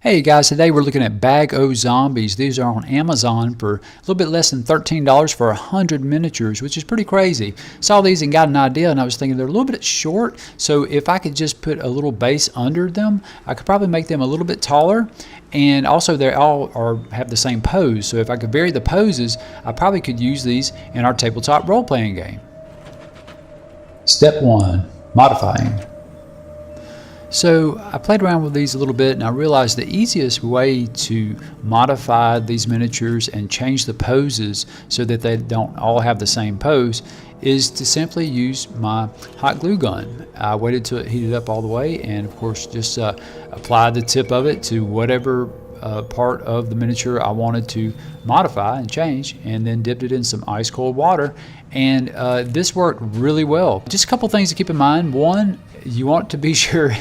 Hey guys, today we're looking at Bag O Zombies. These are on Amazon for a little bit less than $13 for 100 miniatures, which is pretty crazy. Saw these and got an idea, and I was thinking they're a little bit short, so if I could just put a little base under them, I could probably make them a little bit taller. And also they all have the same pose, so if I could vary the poses, I probably could use these in our tabletop role-playing game. Step 1, modifying. So I played around with these a little bit, and I realized the easiest way to modify these miniatures and change the poses so that they don't all have the same pose is to simply use my hot glue gun. I waited till it heated up all the way, and of course just applied the tip of it to whatever part of the miniature I wanted to modify and change, and then dipped it in some ice cold water, and this worked really well. Just a couple things to keep in mind. One, you want to be sure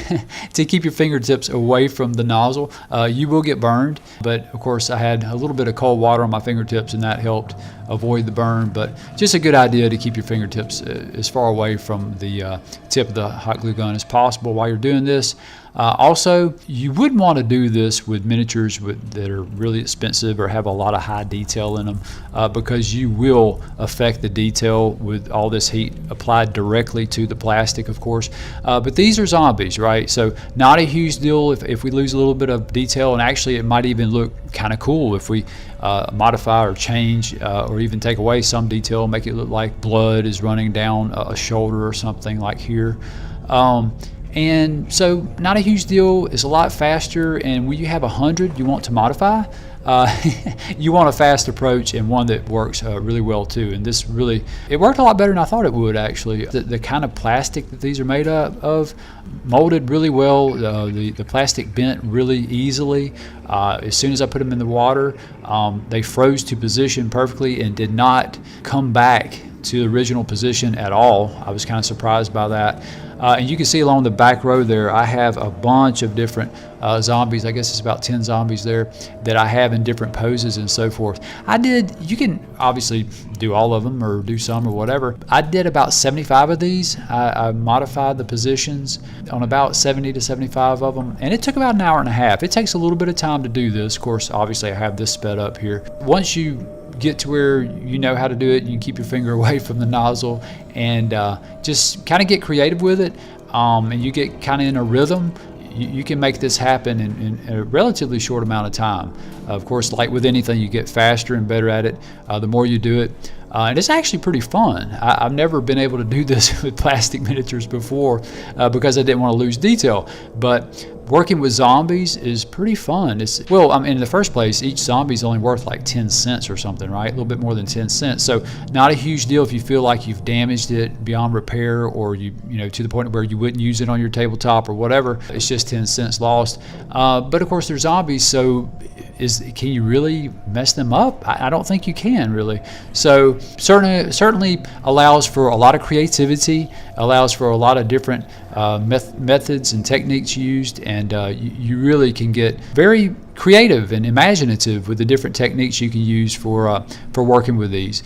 to keep your fingertips away from the nozzle. You will get burned, but of course I had a little bit of cold water on my fingertips, and that helped avoid the burn. But just a good idea to keep your fingertips as far away from the tip of the hot glue gun as possible while you're doing this. Also, you wouldn't want to do this with miniatures that are really expensive or have a lot of high detail in them, because you will affect the detail with all this heat applied directly to the plastic, of course. But these are zombies, right? So not a huge deal if we lose a little bit of detail, and actually it might even look kind of cool if we modify or change or even take away some detail, make it look like blood is running down a shoulder or something like here. And so not a huge deal. It's a lot faster, and when you have 100 you want to modify, you want a fast approach, and one that works really well too. And this really, it worked a lot better than I thought it would actually. The kind of plastic that these are made of molded really well. The plastic bent really easily. As soon as I put them in the water, they froze to position perfectly and did not come back to the original position at all. I was kind of surprised by that. And you can see along the back row there, I have a bunch of different zombies. I guess it's about 10 zombies there that I have in different poses and so forth. You can obviously do all of them or do some or whatever. I did about 75 of these. I modified the positions on about 70 to 75 of them, and it took about an hour and a half. It takes a little bit of time to do this. Of course, obviously I have this sped up here. Once you get to where you know how to do it, you can keep your finger away from the nozzle and just kind of get creative with it, and you get kind of in a rhythm. You can make this happen in a relatively short amount of time. Of course, like with anything, you get faster and better at it the more you do it. And it's actually pretty fun. I've never been able to do this with plastic miniatures before because I didn't want to lose detail. But working with zombies is pretty fun. In the first place, each zombie is only worth like 10 cents or something, right? A little bit more than 10 cents. So not a huge deal if you feel like you've damaged it beyond repair, or you know, to the point where you wouldn't use it on your tabletop or whatever. It's just 10 cents lost. But of course, they're zombies, so can you really mess them up? I don't think you can really. So certainly allows for a lot of creativity, allows for a lot of different methods and techniques used, and you really can get very creative and imaginative with the different techniques you can use for working with these.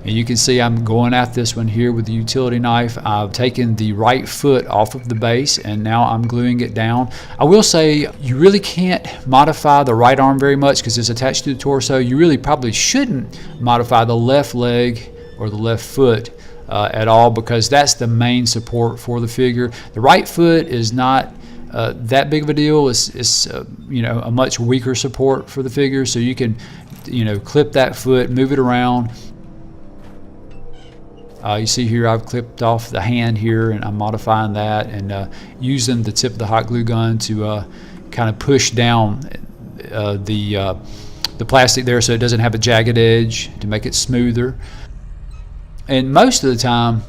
And you can see I'm going at this one here with the utility knife. I've taken the right foot off of the base, and now I'm gluing it down. I will say you really can't modify the right arm very much because it's attached to the torso. You really probably shouldn't modify the left leg or the left foot at all, because that's the main support for the figure. The right foot is not that big of a deal. It's you know, a much weaker support for the figure, so you can, you know, clip that foot, move it around. You see here I've clipped off the hand here, and I'm modifying that and using the tip of the hot glue gun to kind of push down the plastic there so it doesn't have a jagged edge, to make it smoother. And most of the time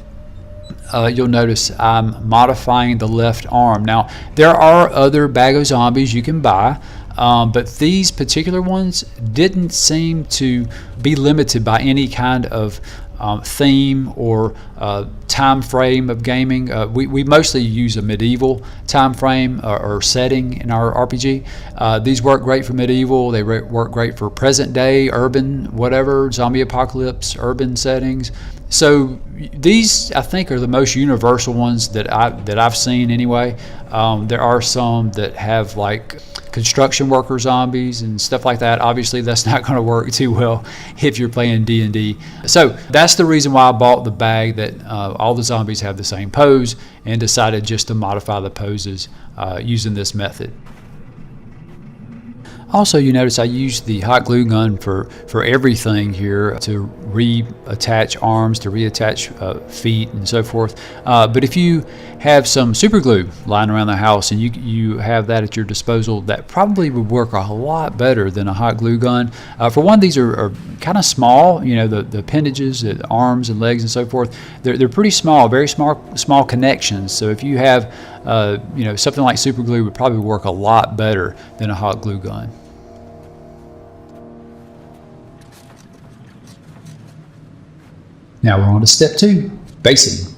you'll notice I'm modifying the left arm. Now there are other Bag O Zombies you can buy, but these particular ones didn't seem to be limited by any kind of theme or time frame of gaming. We mostly use a medieval time frame or setting in our RPG. These work great for medieval. They work great for present day, urban, whatever, zombie apocalypse, urban settings. So these, I think, are the most universal ones that I've seen anyway. There are some that have like construction worker zombies and stuff like that. Obviously, that's not going to work too well if you're playing D&D. So that's the reason why I bought the bag that all the zombies have the same pose, and decided just to modify the poses using this method. Also, you notice I used the hot glue gun for everything here, to reattach arms, to reattach feet, and so forth. But if you have some super glue lying around the house and you have that at your disposal, that probably would work a lot better than a hot glue gun. For one, these are kind of small. You know, the appendages, the arms and legs and so forth, they're pretty small, very small connections. So if you have you know, something like super glue would probably work a lot better than a hot glue gun. Now we're on to step 2, basing.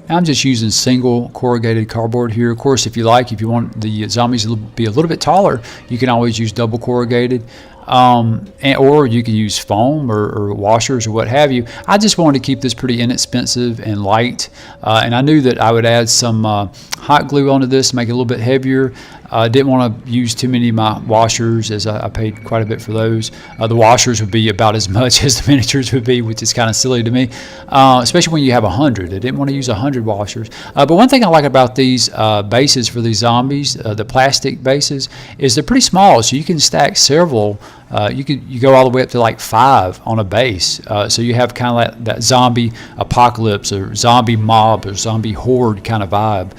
I'm just using single corrugated cardboard here. Of course, if you want the zombies to be a little bit taller, you can always use double corrugated. Or you can use foam or washers or what have you. I just wanted to keep this pretty inexpensive and light, and I knew that I would add some hot glue onto this to make it a little bit heavier. I didn't want to use too many of my washers, as I paid quite a bit for those. The washers would be about as much as the miniatures would be, which is kind of silly to me, especially when you have 100. I didn't want to use 100 washers. But one thing I like about these bases for these zombies, the plastic bases, is they're pretty small, so you can stack several. You go all the way up to like 5 on a base, so you have kind of like that zombie apocalypse or zombie mob or zombie horde kind of vibe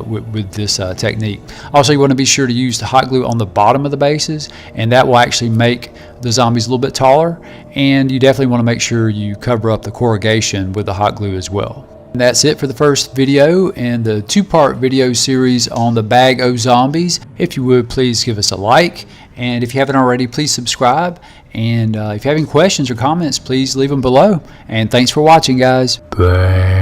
with this technique. Also, you want to be sure to use the hot glue on the bottom of the bases, and that will actually make the zombies a little bit taller. And you definitely want to make sure you cover up the corrugation with the hot glue as well. And that's it for the first video in the 2-part video series on the Bag O' Zombies. If you would, please give us a like. And if you haven't already, please subscribe. And if you have any questions or comments, please leave them below. And thanks for watching, guys. Bye.